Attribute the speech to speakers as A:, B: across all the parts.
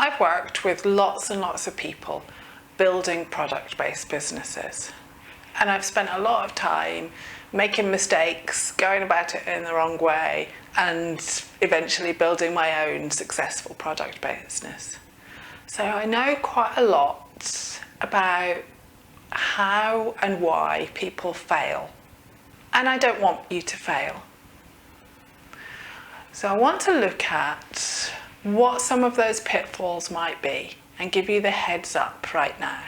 A: I've worked with lots and lots of people building product-based businesses. And I've spent a lot of time making mistakes, going about it in the wrong way, and eventually building my own successful product business. So I know quite a lot about how and why people fail. And I don't want you to fail. So I want to look at what some of those pitfalls might be and give you the heads up right now.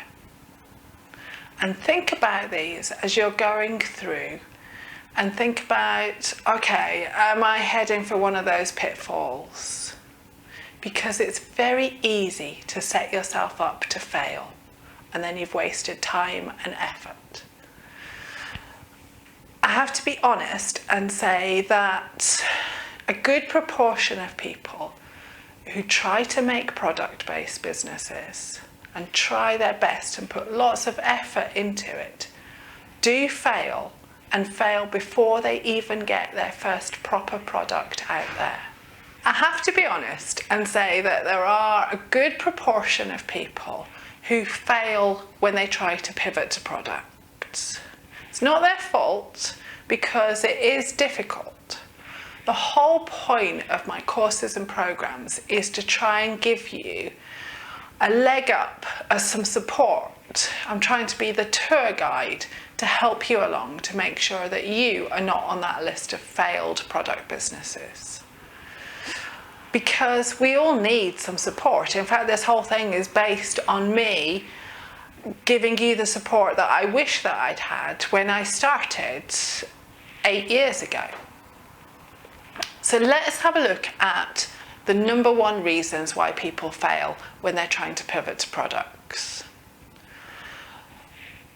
A: And think about these as you're going through, and think about, okay, am I heading for one of those pitfalls? Because it's very easy to set yourself up to fail, and then you've wasted time and effort. I have to be honest and say that a good proportion of people who try to make product-based businesses and try their best and put lots of effort into it do fail, and fail before they even get their first proper product out there. I have to be honest and say that there are a good proportion of people who fail when they try to pivot to products. It's not their fault, because it is difficult. The whole point of my courses and programs is to try and give you a leg up, some support. I'm trying to be the tour guide to help you along, to make sure that you are not on that list of failed product businesses. Because we all need some support. In fact, this whole thing is based on me giving you the support that I wish that I'd had when I started 8 years ago. So let's have a look at the number one reasons why people fail when they're trying to pivot to products.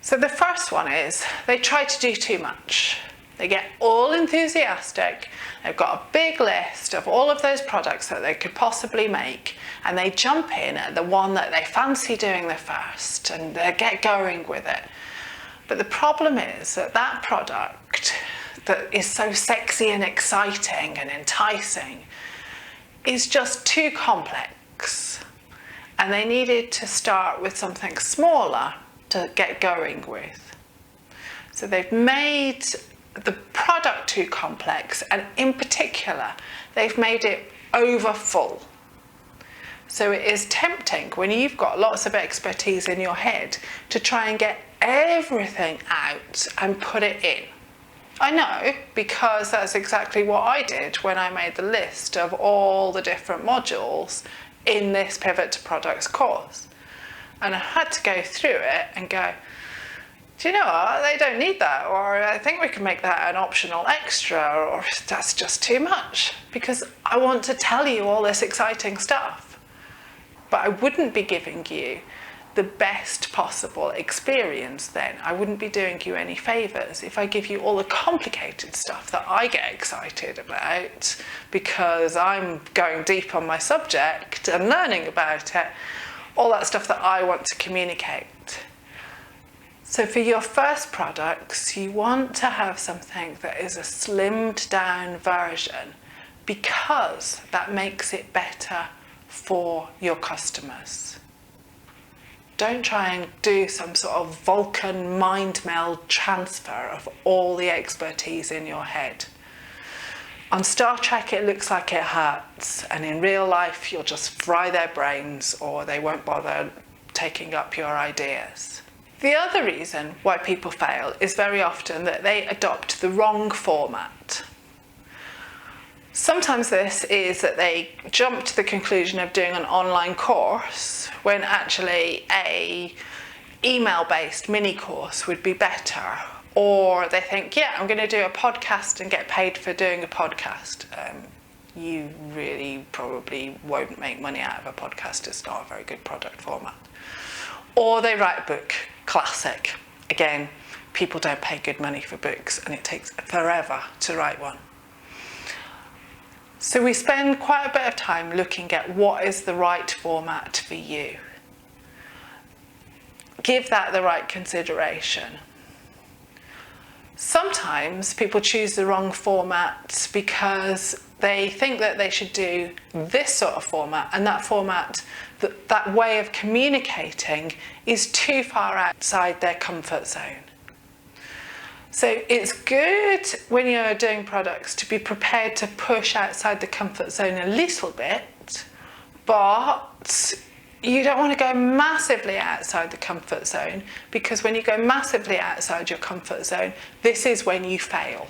A: So the first one is they try to do too much. They get all enthusiastic, they've got a big list of all of those products that they could possibly make, and they jump in at the one that they fancy doing the first, and they get going with it. But the problem is that that product that is so sexy and exciting and enticing is just too complex, and they needed to start with something smaller to get going with. So they've made the product too complex, and in particular they've made it over full. So it is tempting when you've got lots of expertise in your head to try and get everything out and put it in. I know, because that's exactly what I did when I made the list of all the different modules in this Pivot to Products course. And I had to go through it and go, do you know what, they don't need that, or I think we can make that an optional extra, or that's just too much, because I want to tell you all this exciting stuff. But I wouldn't be giving you the best possible experience then. I wouldn't be doing you any favours if I give you all the complicated stuff that I get excited about because I'm going deep on my subject and learning about it, all that stuff that I want to communicate. So for your first products, you want to have something that is a slimmed down version, because that makes it better for your customers. Don't try and do some sort of Vulcan mind meld transfer of all the expertise in your head. On Star Trek, it looks like it hurts, and in real life, you'll just fry their brains, or they won't bother taking up your ideas. The other reason why people fail is very often that they adopt the wrong format. Sometimes this is that they jump to the conclusion of doing an online course when actually a email-based mini course would be better. Or they think, yeah, I'm going to do a podcast and get paid for doing a podcast. You really probably won't make money out of a podcast. It's not a very good product format. Or they write a book, classic. Again, people don't pay good money for books, and it takes forever to write one. So we spend quite a bit of time looking at what is the right format for you. Give that the right consideration. Sometimes people choose the wrong format because they think that they should do this sort of format, and that format, that way of communicating is too far outside their comfort zone. So it's good when you're doing products to be prepared to push outside the comfort zone a little bit, but you don't want to go massively outside the comfort zone, because when you go massively outside your comfort zone, this is when you fail.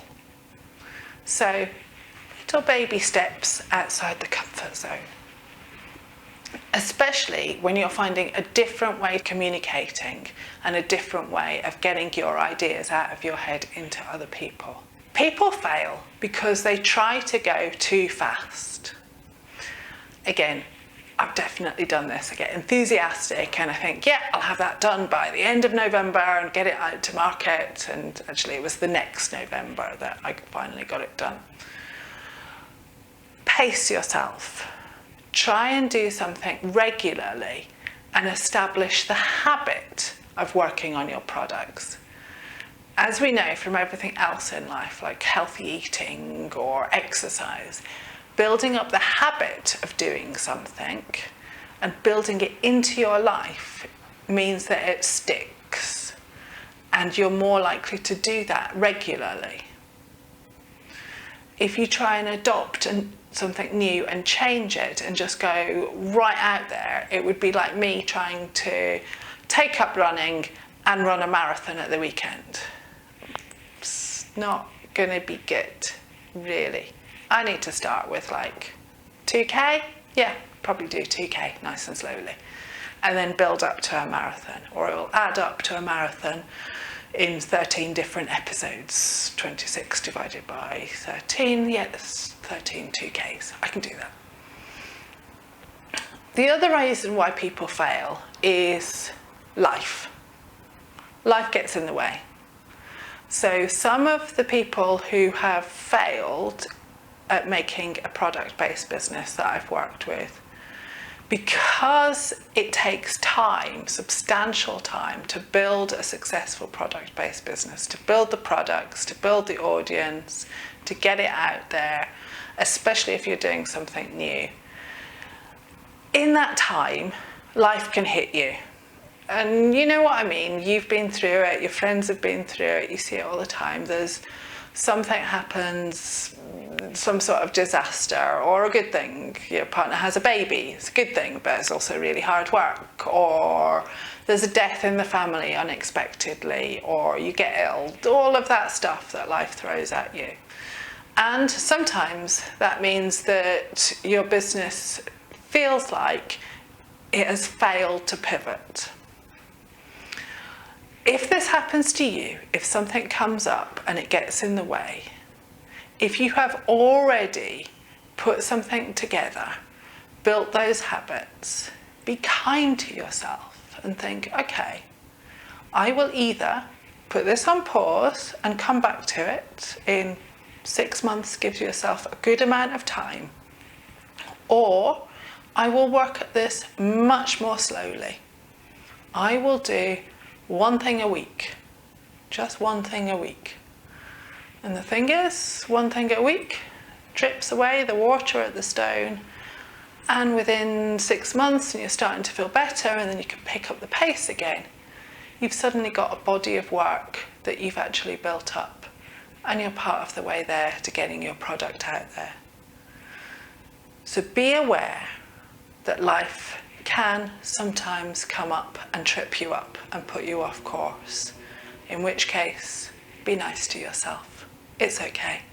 A: So little baby steps outside the comfort zone, especially when you're finding a different way of communicating and a different way of getting your ideas out of your head into other people. People fail because they try to go too fast. Again, I've definitely done this. I get enthusiastic and I think, yeah, I'll have that done by the end of November and get it out to market. And actually it was the next November that I finally got it done. Pace yourself. Try and do something regularly and establish the habit of working on your products. As we know from everything else in life, like healthy eating or exercise, building up the habit of doing something and building it into your life means that it sticks, and you're more likely to do that regularly. If you try and adopt something new and change it and just go right out there, it would be like me trying to take up running and run a marathon at the weekend. It's not going to be good, really. I need to start with like 2k, yeah, probably do 2k nice and slowly, and then build up to a marathon, or it will add up to a marathon in 13 different episodes. 26 divided by 13, yeah, that's 13 2ks. I can do that. The other reason why people fail is life. Life gets in the way. So some of the people who have failed at making a product-based business that I've worked with, because it takes time, substantial time, to build a successful product-based business, to build the products, to build the audience, to get it out there, especially if you're doing something new. In that time, life can hit you. And you know what I mean, you've been through it, your friends have been through it, you see it all the time. There's something happens, some sort of disaster, or a good thing. Your partner has a baby, it's a good thing, but it's also really hard work. Or there's a death in the family unexpectedly, or you get ill, all of that stuff that life throws at you. And sometimes that means that your business feels like it has failed to pivot. If this happens to you, if something comes up and it gets in the way, if you have already put something together, built those habits, be kind to yourself and think, okay, I will either put this on pause and come back to it in 6 months, gives yourself a good amount of time, or I will work at this much more slowly. I will do one thing a week, just one thing a week. And the thing is, one thing a week drips away the water at the stone, and within 6 months, and you're starting to feel better, and then you can pick up the pace again, you've suddenly got a body of work that you've actually built up, and you're part of the way there to getting your product out there. So be aware that life can sometimes come up and trip you up and put you off course, in which case, be nice to yourself. It's okay.